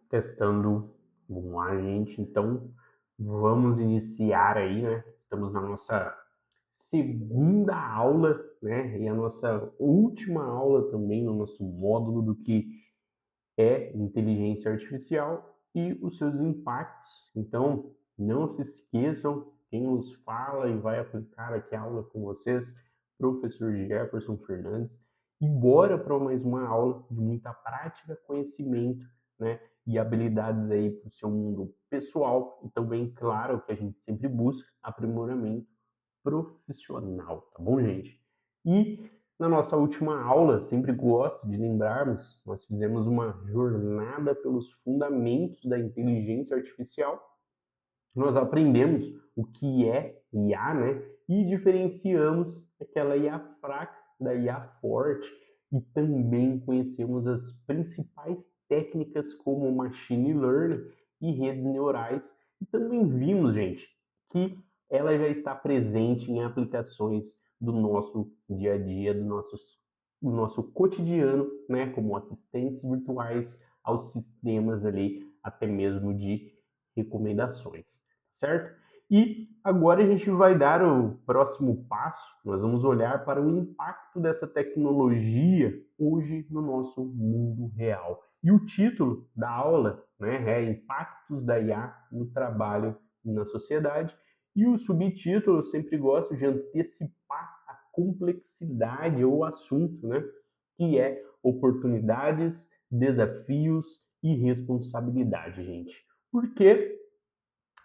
Testando. Vamos lá, gente. Então, vamos iniciar aí, né? Estamos na nossa segunda aula, né? E a nossa última aula também no nosso módulo do que é inteligência artificial e os seus impactos. Então, não se esqueçam, quem nos fala e vai aplicar aqui a aula com vocês, professor Jefferson Fernandes. E bora para mais uma aula de muita prática, conhecimento, né? E habilidades aí para o seu mundo pessoal e também, claro, que a gente sempre busca aprimoramento profissional, tá bom, gente? E na nossa última aula, sempre gosto de lembrarmos, nós fizemos uma jornada pelos fundamentos da inteligência artificial. Nós aprendemos o que é IA, né? E diferenciamos aquela IA fraca da IA forte e também conhecemos as principais técnicas como machine learning e redes neurais. E também vimos, gente, que ela já está presente em aplicações do nosso dia a dia, do nosso cotidiano, né? Como assistentes virtuais aos sistemas ali, até mesmo de recomendações, certo? E agora a gente vai dar o próximo passo, nós vamos olhar para o impacto dessa tecnologia hoje no nosso mundo real. E o título da aula, né, é Impactos da IA no Trabalho e na Sociedade. E o subtítulo, eu sempre gosto de antecipar a complexidade ou assunto, né, que é oportunidades, desafios e responsabilidade, gente. Porque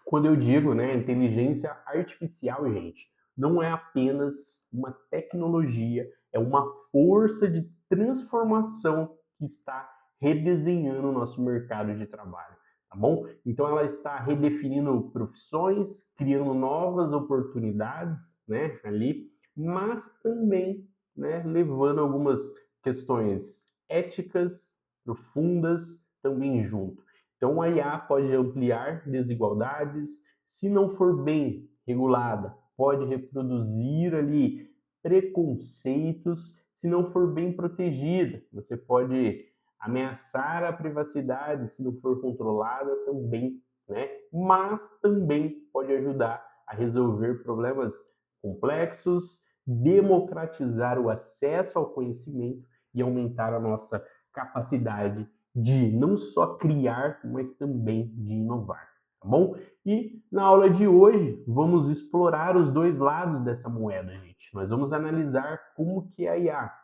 quando eu digo, né, inteligência artificial, gente, não é apenas uma tecnologia, é uma força de transformação que está redesenhando o nosso mercado de trabalho, tá bom? Então ela está redefinindo profissões, criando novas oportunidades, né, ali, mas também, né, levando algumas questões éticas profundas também junto. Então, a IA pode ampliar desigualdades, se não for bem regulada, pode reproduzir ali preconceitos, se não for bem protegida. Você pode ameaçar a privacidade se não for controlada também, né? Mas também pode ajudar a resolver problemas complexos, democratizar o acesso ao conhecimento e aumentar a nossa capacidade de não só criar, mas também de inovar, tá bom? E na aula de hoje vamos explorar os dois lados dessa moeda, gente. Nós vamos analisar como que a IA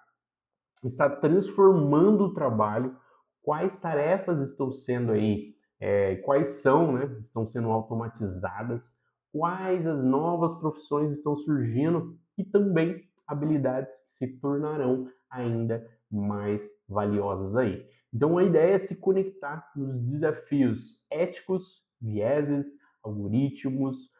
está transformando o trabalho, quais tarefas estão sendo aí, quais são, né, estão sendo automatizadas, quais as novas profissões estão surgindo e também habilidades que se tornarão ainda mais valiosas aí. Então a ideia é se conectar nos desafios éticos, vieses, algoritmos,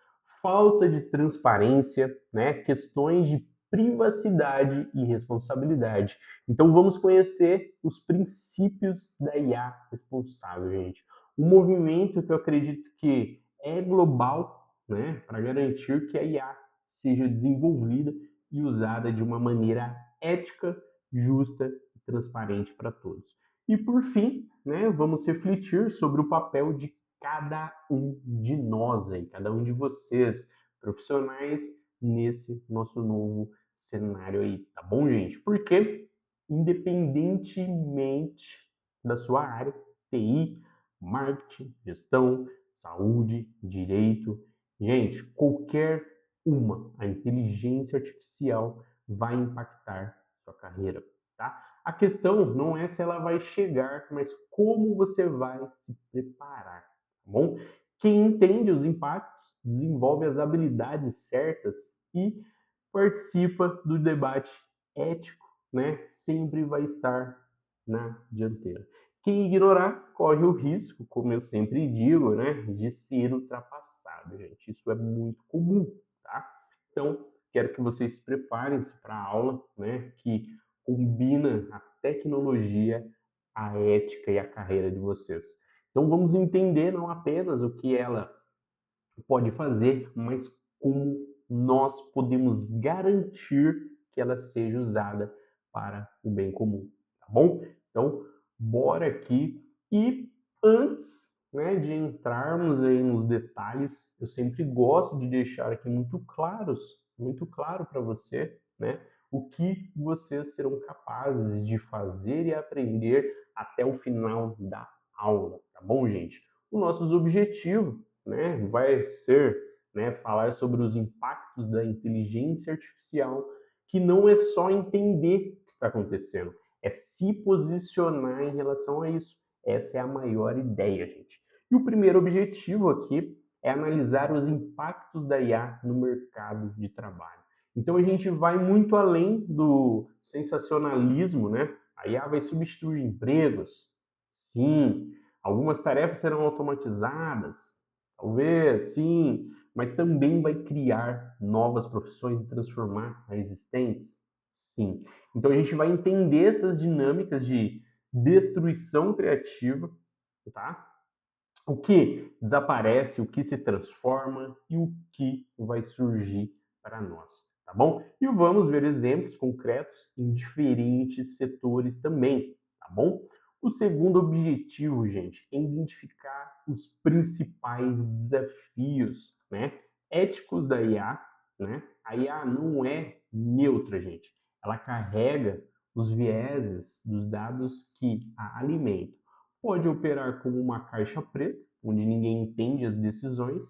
falta de transparência, né, questões de privacidade e responsabilidade. Então vamos conhecer os princípios da IA responsável, gente. Um movimento que eu acredito que é global, né, para garantir que a IA seja desenvolvida e usada de uma maneira ética, justa e transparente para todos. E por fim, né, vamos refletir sobre o papel de cada um de nós aí, cada um de vocês, profissionais, nesse nosso novo cenário aí, tá bom, gente? Porque independentemente da sua área, TI, marketing, gestão, saúde, direito, gente, qualquer uma, a inteligência artificial vai impactar sua carreira, tá? A questão não é se ela vai chegar, mas como você vai se preparar, tá bom? Quem entende os impactos desenvolve as habilidades certas e participa do debate ético, né? Sempre vai estar na dianteira. Quem ignorar corre o risco, como eu sempre digo, né, de ser ultrapassado, gente. Isso é muito comum, tá? Então, quero que vocês se preparem-se para a aula, né, que combina a tecnologia, a ética e a carreira de vocês. Então, vamos entender não apenas o que ela pode fazer, mas como nós podemos garantir que ela seja usada para o bem comum, tá bom? Então, bora aqui e Antes, né, de entrarmos aí nos detalhes, eu sempre gosto de deixar aqui muito claro para você, né, o que vocês serão capazes de fazer e aprender até o final da aula, tá bom, gente? O nosso objetivo, né, vai ser, né, falar sobre os impactos da inteligência artificial, que não é só entender o que está acontecendo, é se posicionar em relação a isso. Essa é a maior ideia, gente. E o primeiro objetivo aqui é analisar os impactos da IA no mercado de trabalho. Então a gente vai muito além do sensacionalismo, né? A IA vai substituir empregos? Sim. Algumas tarefas serão automatizadas? Talvez, sim. Mas também vai criar novas profissões e transformar as existentes? Sim. Então a gente vai entender essas dinâmicas de destruição criativa, tá? O que desaparece, o que se transforma e o que vai surgir para nós, tá bom? E vamos ver exemplos concretos em diferentes setores também, tá bom? O segundo objetivo, gente, é identificar os principais desafios, né, éticos da IA, né? A IA não é neutra, gente. Ela carrega os vieses dos dados que a alimentam. Pode operar como uma caixa preta, onde ninguém entende as decisões,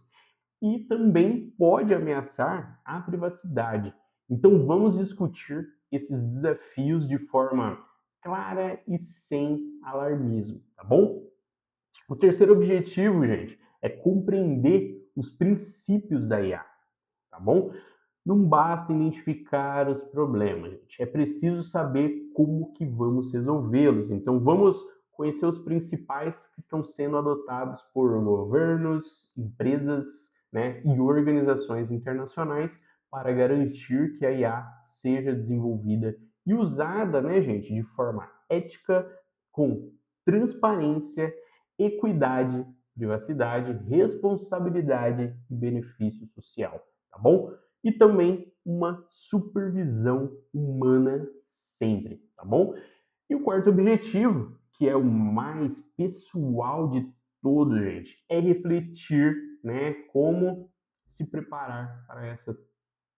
e também pode ameaçar a privacidade. Então vamos discutir esses desafios de forma clara e sem alarmismo, tá bom? O terceiro objetivo, gente, é compreender os princípios da IA, tá bom? Não basta identificar os problemas, gente. É preciso saber como que vamos resolvê-los. Então vamos conhecer os principais que estão sendo adotados por governos, empresas, né, e organizações internacionais para garantir que a IA seja desenvolvida e usada, né, gente, de forma ética, com transparência, equidade, privacidade, responsabilidade e benefício social, tá bom? E também uma supervisão humana sempre, tá bom? E o quarto objetivo, que é o mais pessoal de todos, gente, é refletir, né, como se preparar para essa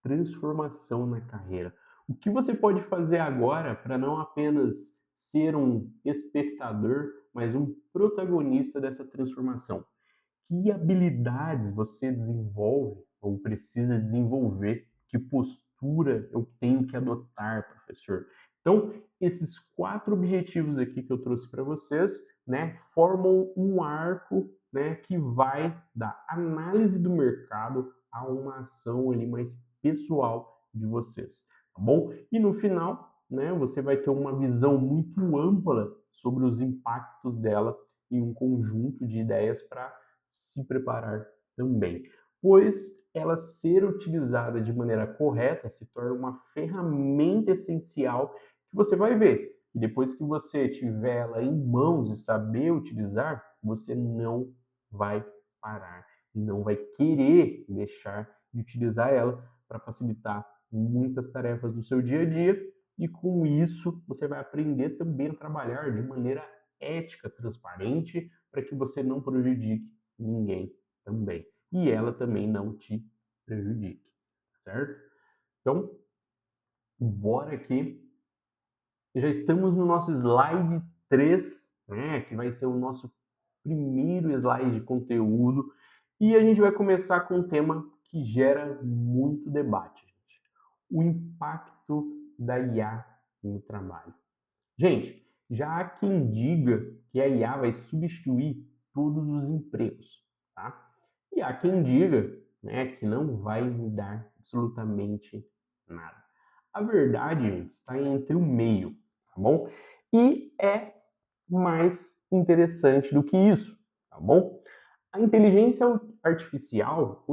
transformação na carreira. O que você pode fazer agora para não apenas ser um espectador, mas um protagonista dessa transformação? Que habilidades você desenvolve ou precisa desenvolver? Que postura eu tenho que adotar, professor? Então, esses quatro objetivos aqui que eu trouxe para vocês, né, formam um arco, né, que vai da análise do mercado a uma ação ali mais pessoal de vocês, tá bom? E no final, né, você vai ter uma visão muito ampla sobre os impactos dela e um conjunto de ideias para se preparar também, pois ela ser utilizada de maneira correta se torna uma ferramenta essencial que você vai ver. E depois que você tiver ela em mãos e saber utilizar, você não vai parar e não vai querer deixar de utilizar ela para facilitar muitas tarefas do seu dia a dia, e com isso você vai aprender também a trabalhar de maneira ética, transparente, para que você não prejudique ninguém também. E ela também não te prejudique, certo? Então, bora aqui. Já estamos no nosso slide 3, né, que vai ser o nosso primeiro slide de conteúdo. E a gente vai começar com um tema que gera muito debate, gente. O impacto da IA no trabalho. Gente, já há quem diga que a IA vai substituir todos os empregos, tá? E há quem diga, né, que não vai mudar absolutamente nada. A verdade, gente, está entre o meio, tá bom? E é mais interessante do que isso, tá bom? A inteligência artificial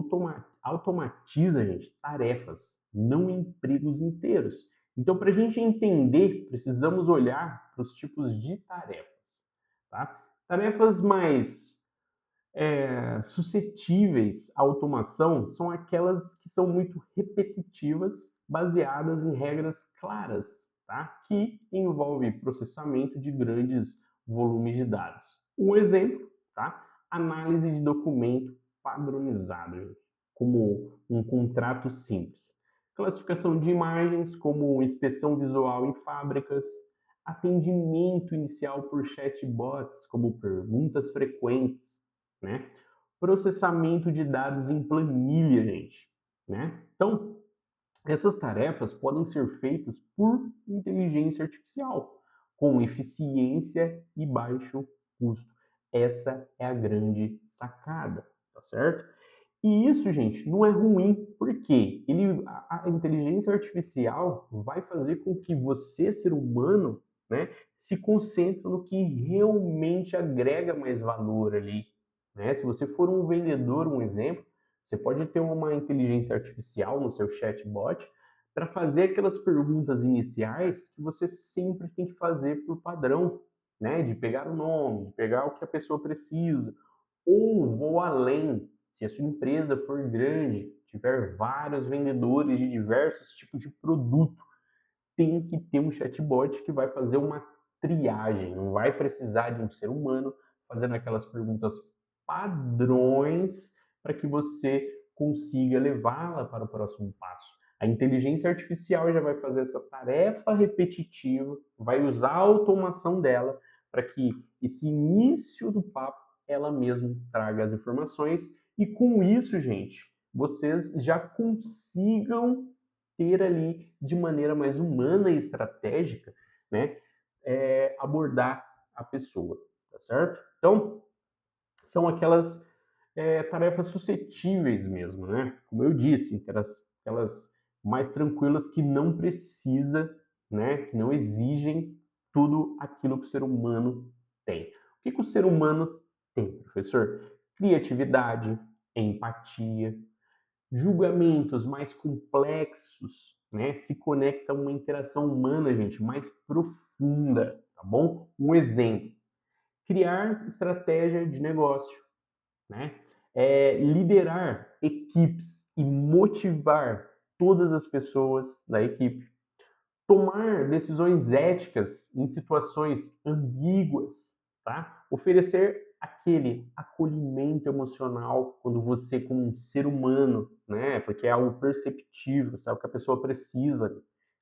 automatiza, gente, tarefas, não empregos inteiros. Então, para a gente entender, precisamos olhar para os tipos de tarefas, tá? Tarefas mais suscetíveis à automação são aquelas que são muito repetitivas, baseadas em regras claras, tá? Que envolve processamento de grandes volumes de dados. Um exemplo tá? Análise de documento padronizado, gente, como um contrato simples. Classificação de imagens, como inspeção visual em fábricas, atendimento inicial por chatbots, como perguntas frequentes, né? Processamento de dados em planilha, gente, né? Então, essas tarefas podem ser feitas por inteligência artificial, com eficiência e baixo custo. Essa é a grande sacada, tá certo? E isso, gente, não é ruim, porque a inteligência artificial vai fazer com que você, ser humano, né, se concentre no que realmente agrega mais valor ali, né? Se você for um vendedor, um exemplo, você pode ter uma inteligência artificial no seu chatbot para fazer aquelas perguntas iniciais que você sempre tem que fazer por padrão, né? De pegar o nome, de pegar o que a pessoa precisa, ou vou além, se a sua empresa for grande, tiver vários vendedores de diversos tipos de produto, tem que ter um chatbot que vai fazer uma triagem, não vai precisar de um ser humano fazendo aquelas perguntas padrões para que você consiga levá-la para o próximo passo. A inteligência artificial já vai fazer essa tarefa repetitiva, vai usar a automação dela para que esse início do papo ela mesma traga as informações e com isso, gente, vocês já consigam ter ali de maneira mais humana e estratégica, né, abordar a pessoa, tá certo? Então, são aquelas tarefas suscetíveis mesmo, né? Como eu disse, aquelas mais tranquilas que não precisa, né, que não exigem tudo aquilo que o ser humano tem. O que o ser humano tem, professor? Criatividade, empatia, julgamentos mais complexos, né, se conecta a uma interação humana, gente, mais profunda, tá bom? Um exemplo: criar estratégia de negócio, né? Liderar equipes e motivar todas as pessoas da equipe, tomar decisões éticas em situações ambíguas, tá? Oferecer aquele acolhimento emocional quando você, como um ser humano, né? Porque é algo perceptível, sabe o que a pessoa precisa.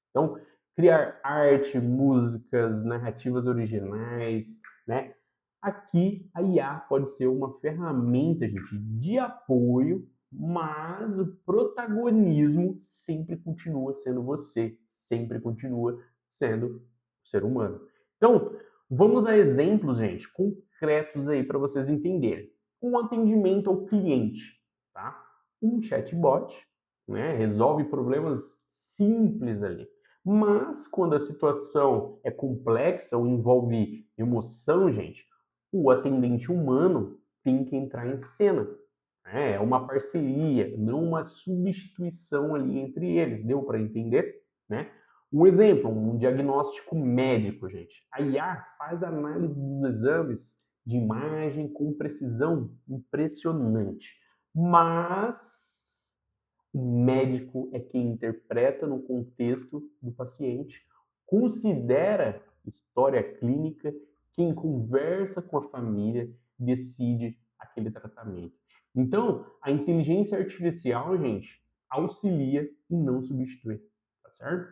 Então, criar arte, músicas, narrativas originais, né? Aqui a IA pode ser uma ferramenta, gente, de apoio, mas o protagonismo sempre continua sendo você, sempre continua sendo o ser humano. Então, vamos a exemplos, gente, concretos aí para vocês entenderem. Um atendimento ao cliente, tá? Um chatbot, né, resolve problemas simples ali. Mas quando a situação é complexa ou envolve emoção, gente, o atendente humano tem que entrar em cena. É uma parceria, não uma substituição ali entre eles. Deu para entender? Né? Um exemplo, um diagnóstico médico, gente. A IA faz análise dos exames de imagem com precisão impressionante. Mas o médico é quem interpreta no contexto do paciente, considera história clínica, quem conversa com a família, decide aquele tratamento. Então, a inteligência artificial, gente, auxilia e não substitui, tá certo?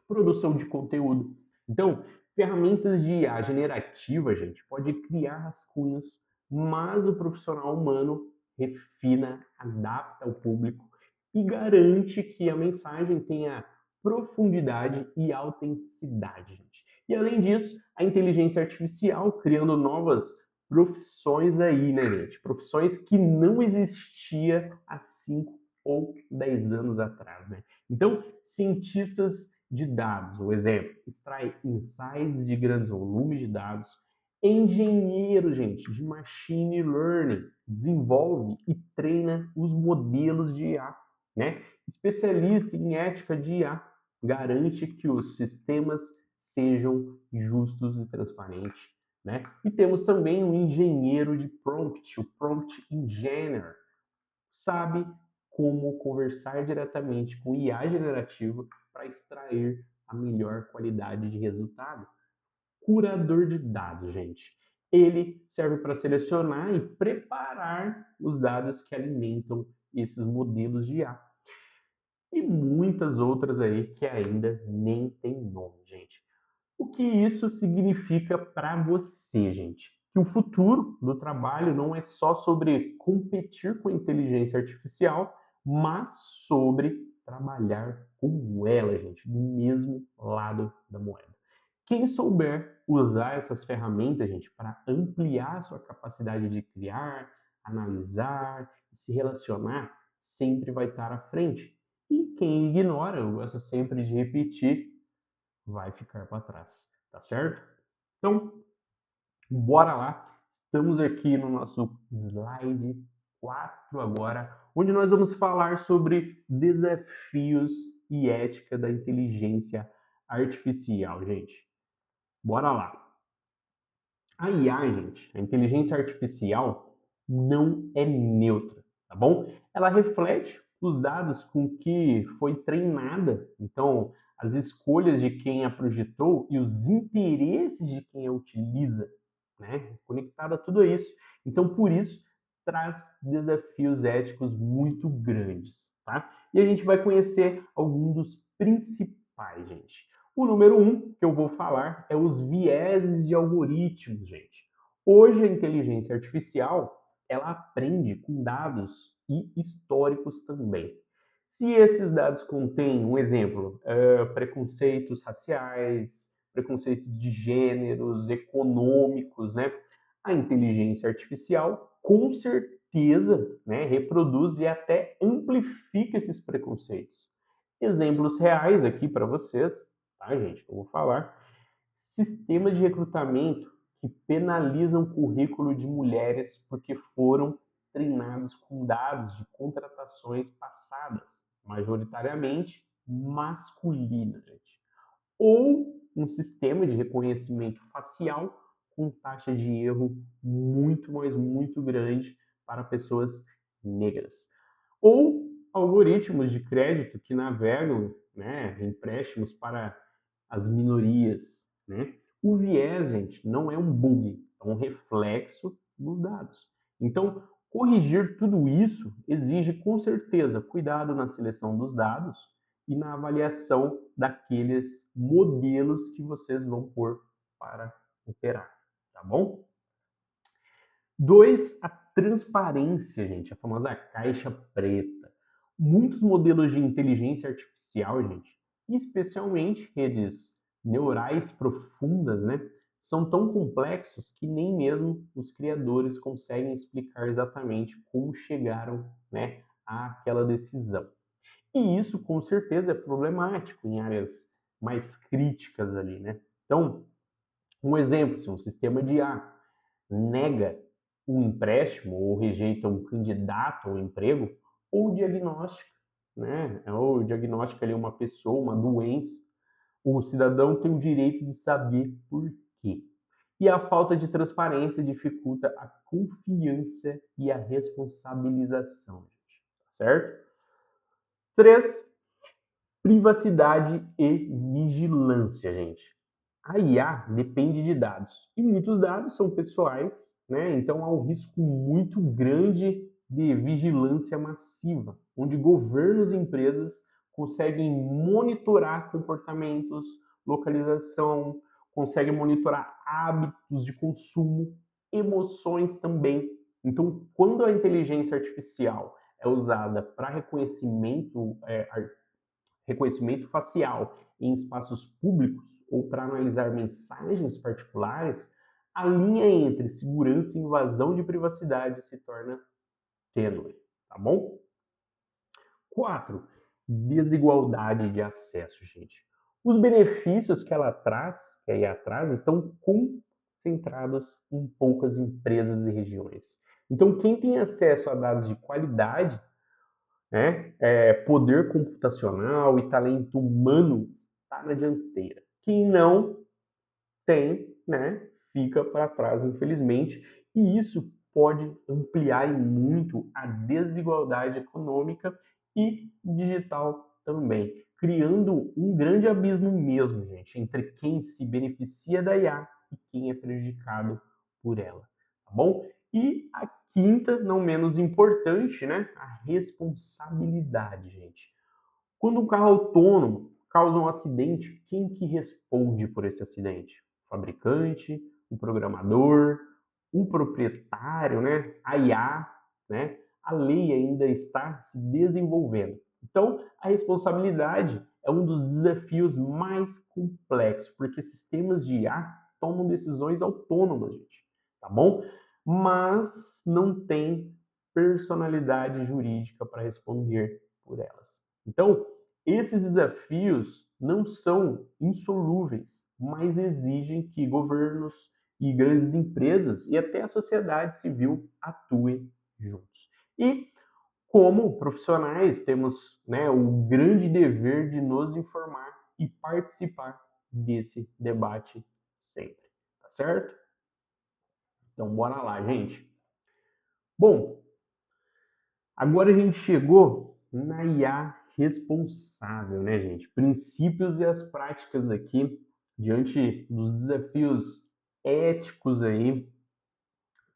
Produção de conteúdo. Então, ferramentas de IA generativa, gente, pode criar rascunhos, mas o profissional humano refina, adapta ao público e garante que a mensagem tenha profundidade e autenticidade, gente. E além disso, a inteligência artificial criando novas profissões aí, né, gente? Profissões que não existia há 5 ou 10 anos atrás, né? Então, cientistas de dados, um exemplo, extrai insights de grandes volumes de dados. Engenheiro, gente, de machine learning, desenvolve e treina os modelos de IA, né? Especialista em ética de IA, garante que os sistemas sejam justos e transparentes, né? E temos também um engenheiro de prompt, o prompt engineer, sabe como conversar diretamente com IA generativo para extrair a melhor qualidade de resultado. Curador de dados, gente. Ele serve para selecionar e preparar os dados que alimentam esses modelos de IA. E muitas outras aí que ainda nem tem nome, gente. O que isso significa para você, gente? Que o futuro do trabalho não é só sobre competir com a inteligência artificial, mas sobre trabalhar com ela, gente, do mesmo lado da moeda. Quem souber usar essas ferramentas, gente, para ampliar sua capacidade de criar, analisar, se relacionar, sempre vai estar à frente. E quem ignora, eu gosto sempre de repetir, vai ficar para trás, tá certo? Então, bora lá. Estamos aqui no nosso slide 4 agora, onde nós vamos falar sobre desafios e ética da inteligência artificial, gente. Bora lá. A IA, gente, a inteligência artificial, não é neutra, tá bom? Ela reflete os dados com que foi treinada, então as escolhas de quem a projetou e os interesses de quem a utiliza, né? Conectada a tudo isso. Então, por isso, traz desafios éticos muito grandes, tá? E a gente vai conhecer alguns dos principais, gente. O número 1 que eu vou falar é os vieses de algoritmos, gente. Hoje a inteligência artificial, ela aprende com dados e históricos também. Se esses dados contêm, um exemplo, preconceitos raciais, preconceitos de gêneros, econômicos, né? A inteligência artificial, com certeza, né, reproduz e até amplifica esses preconceitos. Exemplos reais aqui para vocês, tá, gente? Eu vou falar. Sistemas de recrutamento que penalizam o currículo de mulheres porque foram treinados com dados de contratações passadas, majoritariamente masculinas, gente. Ou um sistema de reconhecimento facial com taxa de erro muito, mas muito grande para pessoas negras. Ou algoritmos de crédito que navegam, né, empréstimos para as minorias, né? O viés, gente, não é um bug, é um reflexo dos dados. Então, corrigir tudo isso exige com certeza cuidado na seleção dos dados e na avaliação daqueles modelos que vocês vão pôr para operar, tá bom? 2, a transparência, gente, a famosa caixa preta. Muitos modelos de inteligência artificial, gente, especialmente redes neurais profundas, né, são tão complexos que nem mesmo os criadores conseguem explicar exatamente como chegaram, né, àquela decisão. E isso, com certeza, é problemático em áreas mais críticas ali, né? Então, um exemplo, se um sistema de IA nega um empréstimo ou rejeita um candidato ao emprego, ou diagnóstica, né? Ou diagnostica ali uma pessoa, uma doença, o cidadão tem o direito de saber por quê. E a falta de transparência dificulta a confiança e a responsabilização, gente, certo? 3, privacidade e vigilância, gente. A IA depende de dados e muitos dados são pessoais, né? Então há um risco muito grande de vigilância massiva, onde governos e empresas conseguem monitorar comportamentos, localização, conseguem monitorar hábitos de consumo, emoções também. Então, quando a inteligência artificial é usada para reconhecimento facial em espaços públicos ou para analisar mensagens particulares, a linha entre segurança e invasão de privacidade se torna tênue, tá bom? 4, desigualdade de acesso, gente. Os benefícios que ela traz, que a IA traz, estão concentrados em poucas empresas e regiões. Então, quem tem acesso a dados de qualidade, né, poder computacional e talento humano está na dianteira. Quem não tem, né, fica para trás, infelizmente, e isso pode ampliar muito a desigualdade econômica e digital também, criando um grande abismo mesmo, gente, entre quem se beneficia da IA e quem é prejudicado por ela, tá bom? E a quinta, não menos importante, né? A responsabilidade, gente. Quando um carro autônomo causa um acidente, quem que responde por esse acidente? O fabricante, o programador, o proprietário, né? A IA, né? A lei ainda está se desenvolvendo. Então, a responsabilidade é um dos desafios mais complexos, porque sistemas de IA tomam decisões autônomas, gente, tá bom? Mas não tem personalidade jurídica para responder por elas. Então, esses desafios não são insolúveis, mas exigem que governos e grandes empresas e até a sociedade civil atuem juntos. E como profissionais temos, né, o grande dever de nos informar e participar desse debate sempre, tá certo? Então bora lá, gente. Bom, agora a gente chegou na IA responsável, né, gente? Princípios e as práticas aqui diante dos desafios éticos aí,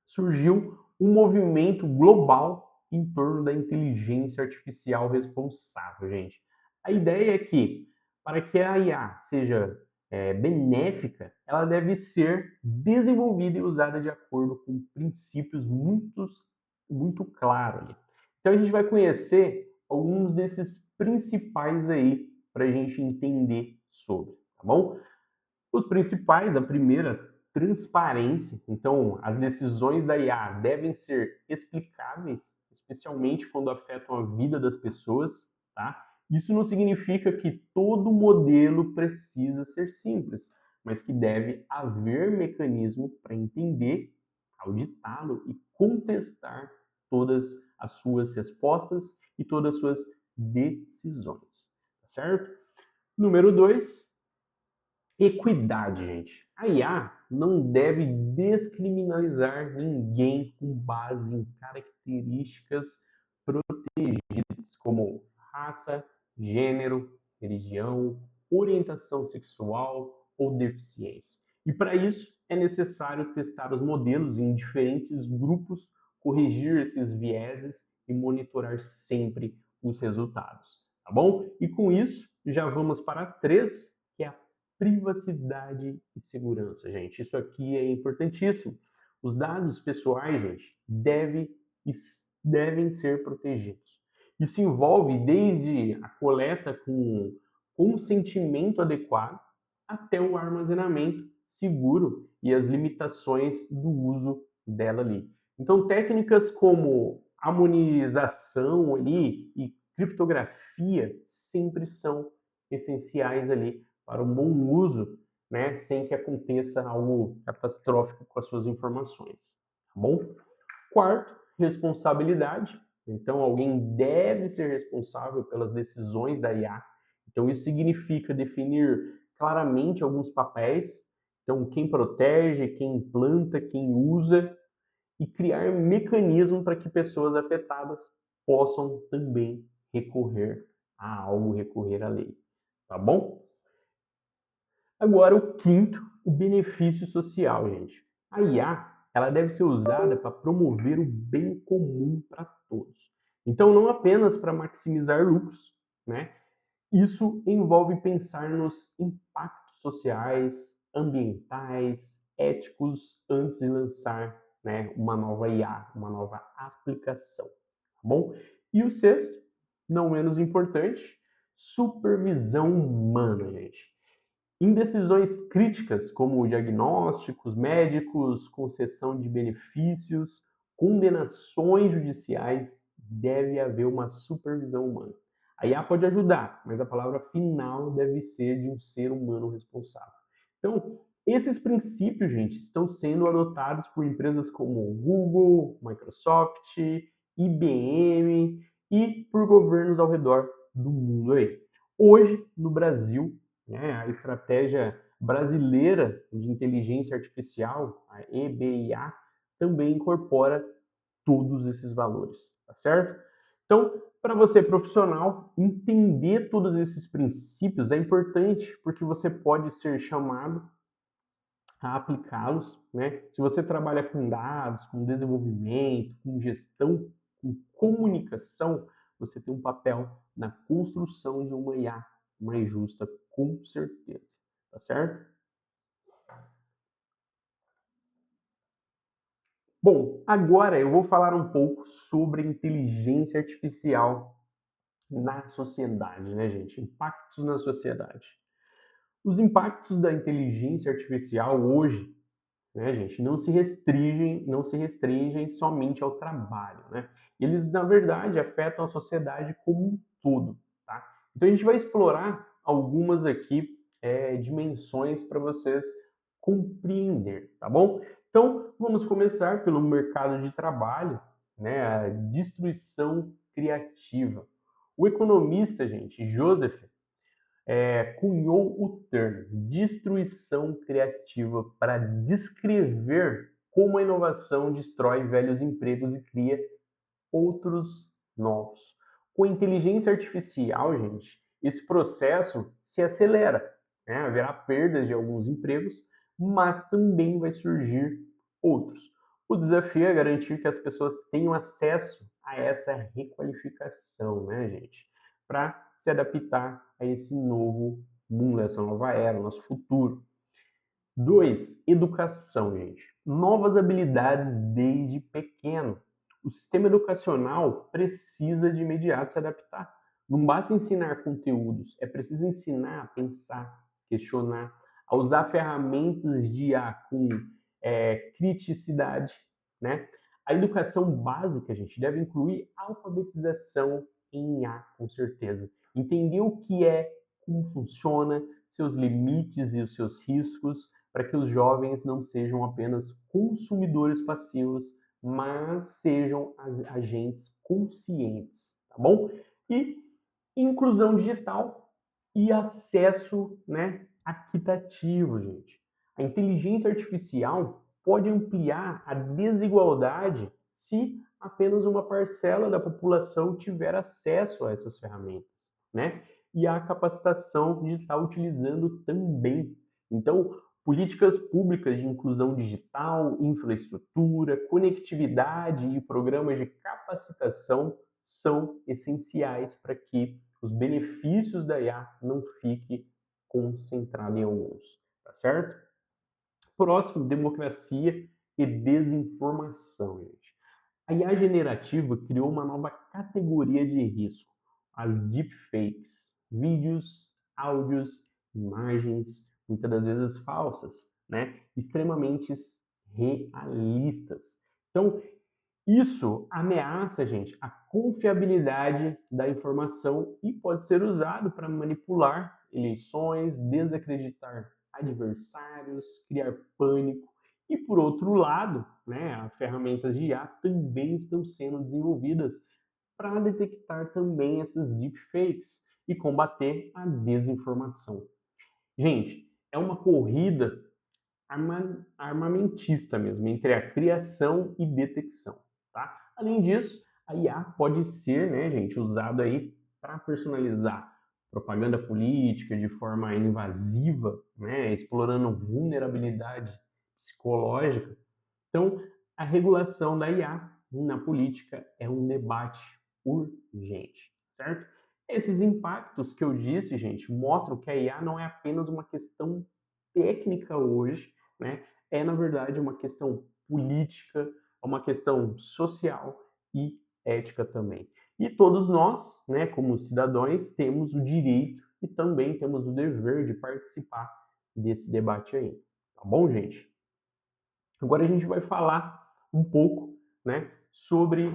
surgiu um movimento global em torno da inteligência artificial responsável, gente. A ideia é que, para que a IA seja benéfica, ela deve ser desenvolvida e usada de acordo com princípios muito claros ali. Então a gente vai conhecer alguns desses principais aí para a gente entender sobre, tá bom? Os principais, a primeira, transparência. Então, as decisões da IA devem ser explicáveis, especialmente quando afetam a vida das pessoas, tá? Isso não significa que todo modelo precisa ser simples, mas que deve haver mecanismo para entender, auditá-lo e contestar todas as suas respostas e todas as suas decisões, tá certo? Número 2, equidade, gente. A IA não deve descriminalizar ninguém com base em características protegidas, como raça, gênero, religião, orientação sexual ou deficiência. E para isso é necessário testar os modelos em diferentes grupos, corrigir esses vieses e monitorar sempre os resultados, tá bom? E com isso já vamos para 3, que é a privacidade e segurança, gente. Isso aqui é importantíssimo. Os dados pessoais, gente, devem ser protegidos. Isso envolve desde a coleta com consentimento adequado até o armazenamento seguro e as limitações do uso dela ali. Então, técnicas como harmonização ali e criptografia sempre são essenciais ali para um bom uso, né, sem que aconteça algo catastrófico com as suas informações, tá bom? Quarto, responsabilidade. Então, alguém deve ser responsável pelas decisões da IA. Então, isso significa definir claramente alguns papéis. Então, quem protege, quem implanta, quem usa, e criar mecanismo para que pessoas afetadas possam também recorrer a algo, recorrer à lei. Tá bom? Agora, o quinto, o benefício social, gente. A IA, ela deve ser usada para promover o bem comum para todos. Então, não apenas para maximizar lucros, né? Isso envolve pensar nos impactos sociais, ambientais, éticos antes de lançar, né, uma nova IA, uma nova aplicação, tá bom? E o sexto, não menos importante, supervisão humana, gente. Em decisões críticas, como diagnósticos médicos, concessão de benefícios, condenações judiciais, deve haver uma supervisão humana. A IA pode ajudar, mas a palavra final deve ser de um ser humano responsável. Então, esses princípios, gente, estão sendo adotados por empresas como Google, Microsoft, IBM e por governos ao redor do mundo aí. Hoje, no Brasil, né, a estratégia brasileira de inteligência artificial, a EBIA, também incorpora todos esses valores, tá certo? Então, para você profissional, entender todos esses princípios é importante porque você pode ser chamado a aplicá-los, né? Se você trabalha com dados, com desenvolvimento, com gestão, com comunicação, você tem um papel na construção de uma IA mais justa, com certeza, tá certo? Bom, agora eu vou falar um pouco sobre inteligência artificial na sociedade, né, gente? Impactos na sociedade. Os impactos da inteligência artificial hoje, né, gente, não se restringem somente ao trabalho, né? Eles, na verdade, afetam a sociedade como um todo, tá? Então a gente vai explorar algumas aqui dimensões para vocês compreender, tá bom? Então vamos começar pelo mercado de trabalho, né? A destruição criativa. O economista, gente, Joseph cunhou o termo destruição criativa para descrever como a inovação destrói velhos empregos e cria outros novos. Com a inteligência artificial, gente, esse processo se acelera, né? Haverá perdas de alguns empregos, mas também vai surgir outros. O desafio é garantir que as pessoas tenham acesso a essa requalificação, né, gente? Para se adaptar a esse novo mundo, essa nova era, o nosso futuro. 2, educação, gente. Novas habilidades desde pequeno. O sistema educacional precisa de imediato se adaptar. Não basta ensinar conteúdos, é preciso ensinar a pensar, questionar, a usar ferramentas de IA com criticidade, né? A educação básica, gente, deve incluir alfabetização em IA, com certeza. Entender o que é, como funciona, seus limites e os seus riscos, para que os jovens não sejam apenas consumidores passivos, mas sejam agentes conscientes, tá bom? E inclusão digital e acesso, né, equitativo, gente. A inteligência artificial pode ampliar a desigualdade se apenas uma parcela da população tiver acesso a essas ferramentas, né? E a capacitação digital utilizando também. Então, políticas públicas de inclusão digital, infraestrutura, conectividade e programas de capacitação são essenciais para que os benefícios da IA não fiquem concentrados em alguns, tá certo? Próximo, democracia e desinformação, gente. A IA generativa criou uma nova categoria de risco, as deepfakes, vídeos, áudios, imagens, muitas das vezes falsas, né? Extremamente realistas. Então, isso ameaça, gente, a confiabilidade da informação e pode ser usado para manipular eleições, desacreditar adversários, criar pânico. E por outro lado, né, as ferramentas de IA também estão sendo desenvolvidas para detectar também essas deepfakes e combater a desinformação. Gente, é uma corrida armamentista mesmo, entre a criação e detecção, tá? Além disso, a IA pode ser, né, gente, usada aí para personalizar propaganda política de forma invasiva, né, explorando vulnerabilidade psicológica. Então, a regulação da IA na política é um debate urgente, certo? Esses impactos que eu disse, gente, mostram que a IA não é apenas uma questão técnica hoje, né? É, na verdade, uma questão política, uma questão social e ética também. E todos nós, né, como cidadãos, temos o direito e também temos o dever de participar desse debate aí. Tá bom, gente? Agora a gente vai falar um pouco, né, sobre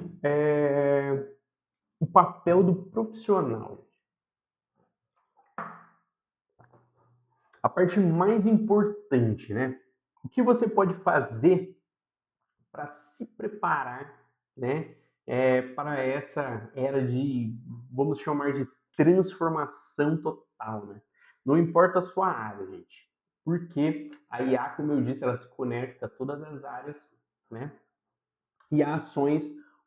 o papel do profissional. A parte mais importante, né? O que você pode fazer para se preparar, né, para essa era de, vamos chamar de transformação total, né? Não importa a sua área, gente, porque a IA, como eu disse, ela se conecta a todas as áreas, né? E há ações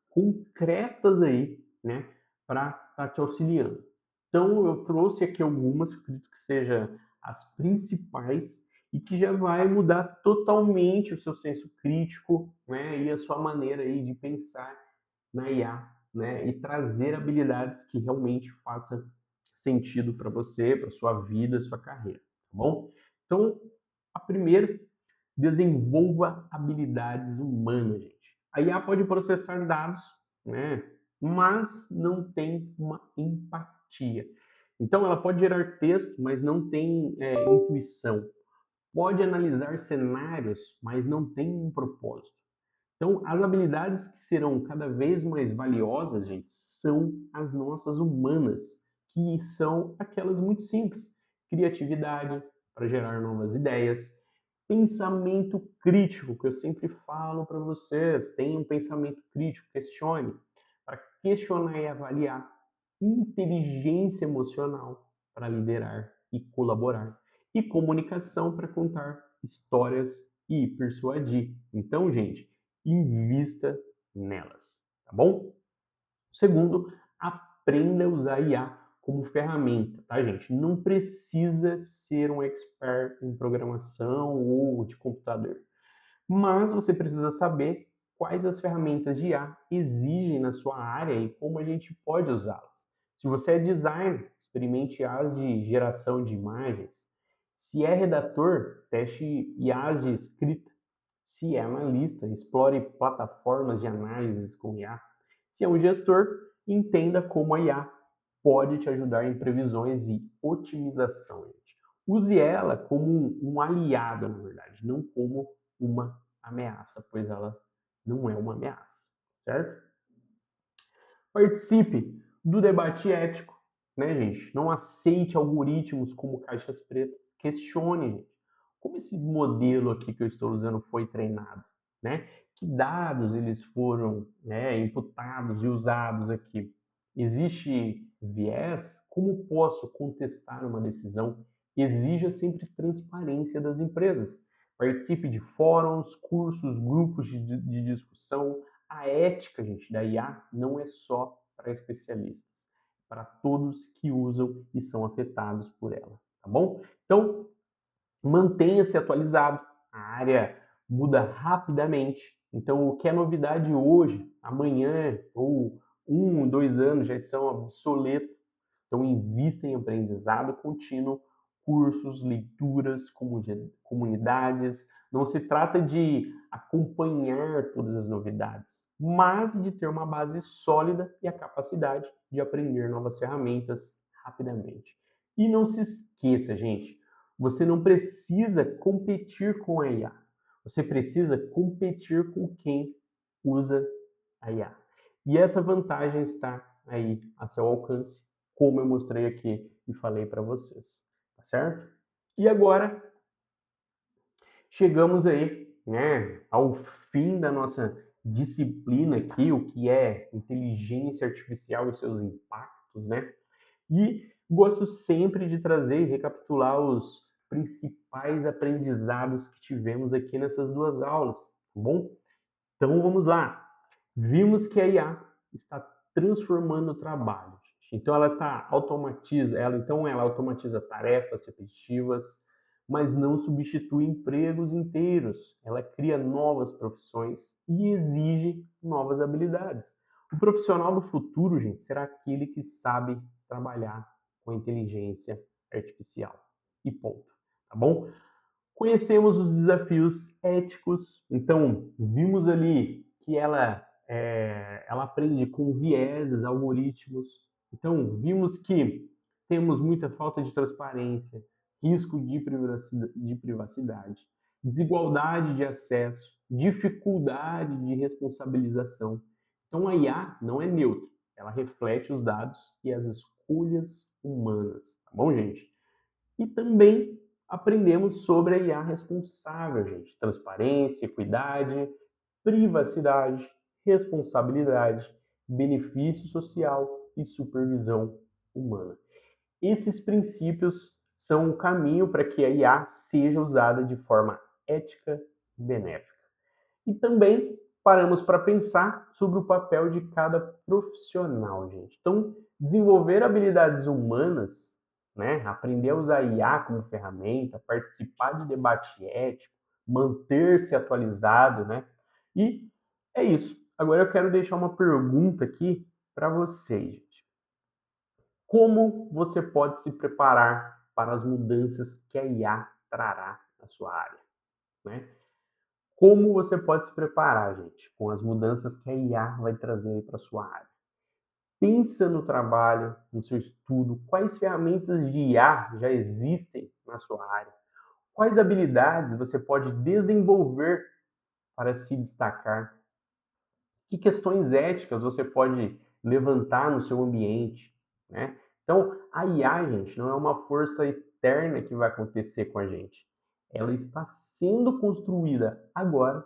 concretas aí, né, para estar te auxiliando. Então, eu trouxe aqui algumas, acredito que sejam as principais, e que já vai mudar totalmente o seu senso crítico, né, e a sua maneira aí de pensar na IA, né, e trazer habilidades que realmente façam sentido para você, para sua vida, sua carreira, tá bom? Então, a primeira, desenvolva habilidades humanas, gente. A IA pode processar dados, né, mas não tem uma empatia. Então, ela pode gerar texto, mas não tem intuição. Pode analisar cenários, mas não tem um propósito. Então, as habilidades que serão cada vez mais valiosas, gente, são as nossas humanas, que são aquelas muito simples. Criatividade para gerar novas ideias, pensamento crítico, que eu sempre falo para vocês, tenha um pensamento crítico, questione, para questionar e avaliar, inteligência emocional para liderar e colaborar, e comunicação para contar histórias e persuadir. Então, gente, invista nelas, tá bom? Segundo, aprenda a usar IA como ferramenta, tá, gente? Não precisa ser um expert em programação ou de computador, mas você precisa saber quais as ferramentas de IA exigem na sua área e como a gente pode usá-las. Se você é designer, experimente IAs de geração de imagens. Se é redator, teste IAs de escrita. Se é analista, explore plataformas de análises com IA. Se é um gestor, entenda como a IA pode te ajudar em previsões e otimização. Gente. Use ela como um aliado, na verdade, não como uma ameaça, pois ela não é uma ameaça, certo? Participe do debate ético, né, gente? Não aceite algoritmos como caixas pretas. Questione, gente. Como esse modelo aqui que eu estou usando foi treinado, né? Que dados eles foram, né, imputados e usados aqui? Existe viés? Como posso contestar uma decisão? Exija sempre transparência das empresas. Participe de fóruns, cursos, grupos de discussão. A ética, gente, da IA não é só para especialistas, é para todos que usam e são afetados por ela, tá bom? Então, mantenha-se atualizado. A área muda rapidamente. Então, o que é novidade hoje, amanhã ou 1, 2 anos já são obsoletos. Então, invista em aprendizado contínuo, cursos, leituras, comunidades. Não se trata de acompanhar todas as novidades, mas de ter uma base sólida e a capacidade de aprender novas ferramentas rapidamente. E não se esqueça, gente, você não precisa competir com a IA. Você precisa competir com quem usa a IA. E essa vantagem está aí a seu alcance, como eu mostrei aqui e falei para vocês, tá certo? E agora chegamos aí, né, ao fim da nossa disciplina aqui, o que é inteligência artificial e seus impactos, né? E gosto sempre de trazer e recapitular os principais aprendizados que tivemos aqui nessas duas aulas, tá bom? Então vamos lá. Vimos que a IA está transformando o trabalho. Então ela automatiza tarefas repetitivas, mas não substitui empregos inteiros. Ela cria novas profissões e exige novas habilidades. O profissional do futuro, gente, será aquele que sabe trabalhar com inteligência artificial. E ponto. Tá bom? Conhecemos os desafios éticos, então vimos ali que ela aprende com vieses, algoritmos. Então vimos que temos muita falta de transparência, risco de privacidade, desigualdade de acesso, dificuldade de responsabilização. Então a IA não é neutra, ela reflete os dados e as escolhas humanas, tá bom, gente? E também aprendemos sobre a IA responsável, gente. Transparência, equidade, privacidade, responsabilidade, benefício social e supervisão humana. Esses princípios são o caminho para que a IA seja usada de forma ética e benéfica. E também paramos para pensar sobre o papel de cada profissional, gente. Então, desenvolver habilidades humanas né? Aprender a usar IA como ferramenta, participar de debate ético, manter-se atualizado, né? E é isso. Agora eu quero deixar uma pergunta aqui para vocês, gente. Como você pode se preparar para as mudanças que a IA trará na sua área, né? Como você pode se preparar, gente, com as mudanças que a IA vai trazer para a sua área? Pensa no trabalho, no seu estudo, quais ferramentas de IA já existem na sua área? Quais habilidades você pode desenvolver para se destacar? Que questões éticas você pode levantar no seu ambiente, né? Então, a IA, gente, não é uma força externa que vai acontecer com a gente. Ela está sendo construída agora,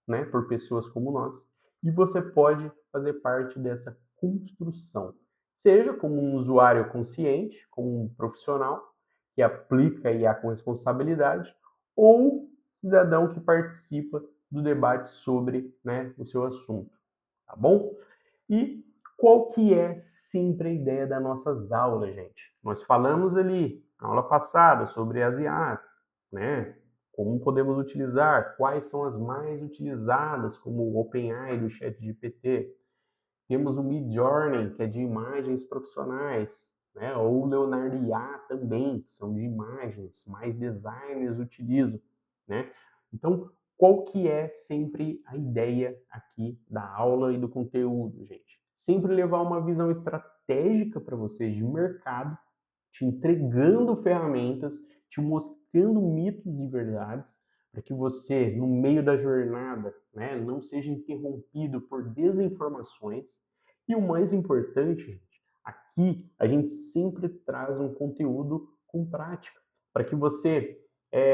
né, por pessoas como nós, e você pode fazer parte dessa construção. Seja como um usuário consciente, como um profissional que aplica a IA com responsabilidade, ou cidadão que participa do debate sobre, né, o seu assunto, tá bom? E qual que é sempre a ideia das nossas aulas, gente? Nós falamos ali na aula passada sobre as IAs, né? Como podemos utilizar, quais são as mais utilizadas, como o OpenAI do ChatGPT. Temos o Midjourney, que é de imagens profissionais, né? Ou o Leonardo IA também, que são de imagens, mais designers utilizam, né? Então, qual que é sempre a ideia aqui da aula e do conteúdo, gente? Sempre levar uma visão estratégica para vocês de mercado, te entregando ferramentas, te mostrando mitos e verdades, para que você, no meio da jornada, né, não seja interrompido por desinformações. E o mais importante, gente, aqui a gente sempre traz um conteúdo com prática, para que você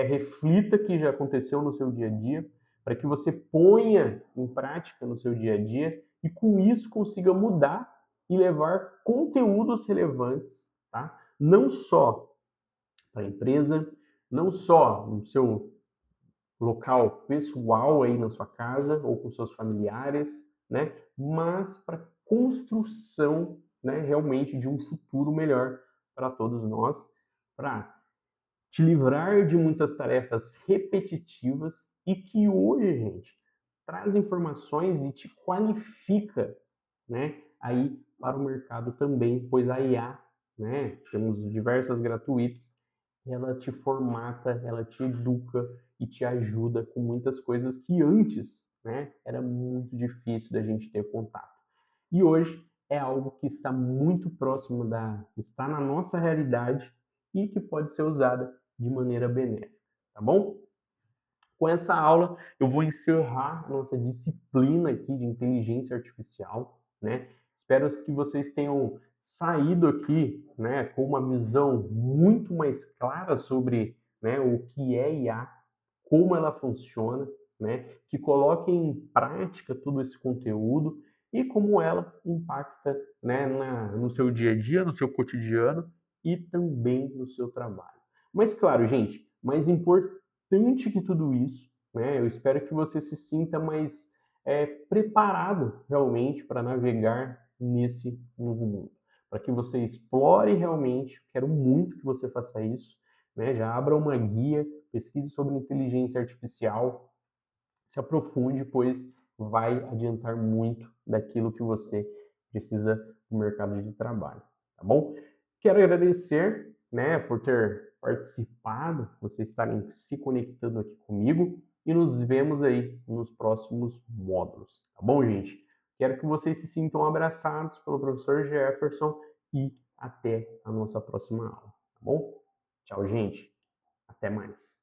reflita o que já aconteceu no seu dia a dia, para que você ponha em prática no seu dia a dia e com isso consiga mudar e levar conteúdos relevantes, tá? Não só para a empresa, não só no seu local pessoal aí na sua casa ou com seus familiares, né? Mas para construção, né, realmente de um futuro melhor para todos nós, para te livrar de muitas tarefas repetitivas e que hoje, gente, traz informações e te qualifica, né, aí para o mercado também, pois a IA, né, temos diversas gratuitas, ela te formata, ela te educa e te ajuda com muitas coisas que antes, né, era muito difícil da gente ter contato. E hoje é algo que está muito próximo está na nossa realidade e que pode ser usada de maneira benéfica, tá bom? Com essa aula, eu vou encerrar a nossa disciplina aqui de inteligência artificial, né? Espero que vocês tenham saído aqui, né, com uma visão muito mais clara sobre, né, o que é IA, como ela funciona, né, que coloquem em prática todo esse conteúdo e como ela impacta, né, no seu dia a dia, no seu cotidiano e também no seu trabalho. Mas claro, gente, mais importante que tudo isso, né, eu espero que você se sinta mais preparado realmente para navegar nesse novo mundo, para que você explore realmente. Quero muito que você faça isso, né? Já abra uma guia, pesquise sobre inteligência artificial, se aprofunde, pois vai adiantar muito daquilo que você precisa no mercado de trabalho, tá bom? Quero agradecer, né, por ter participado, vocês estarem se conectando aqui comigo e nos vemos aí nos próximos módulos, tá bom, gente? Quero que vocês se sintam abraçados pelo professor Jefferson e até a nossa próxima aula, tá bom? Tchau, gente. Até mais.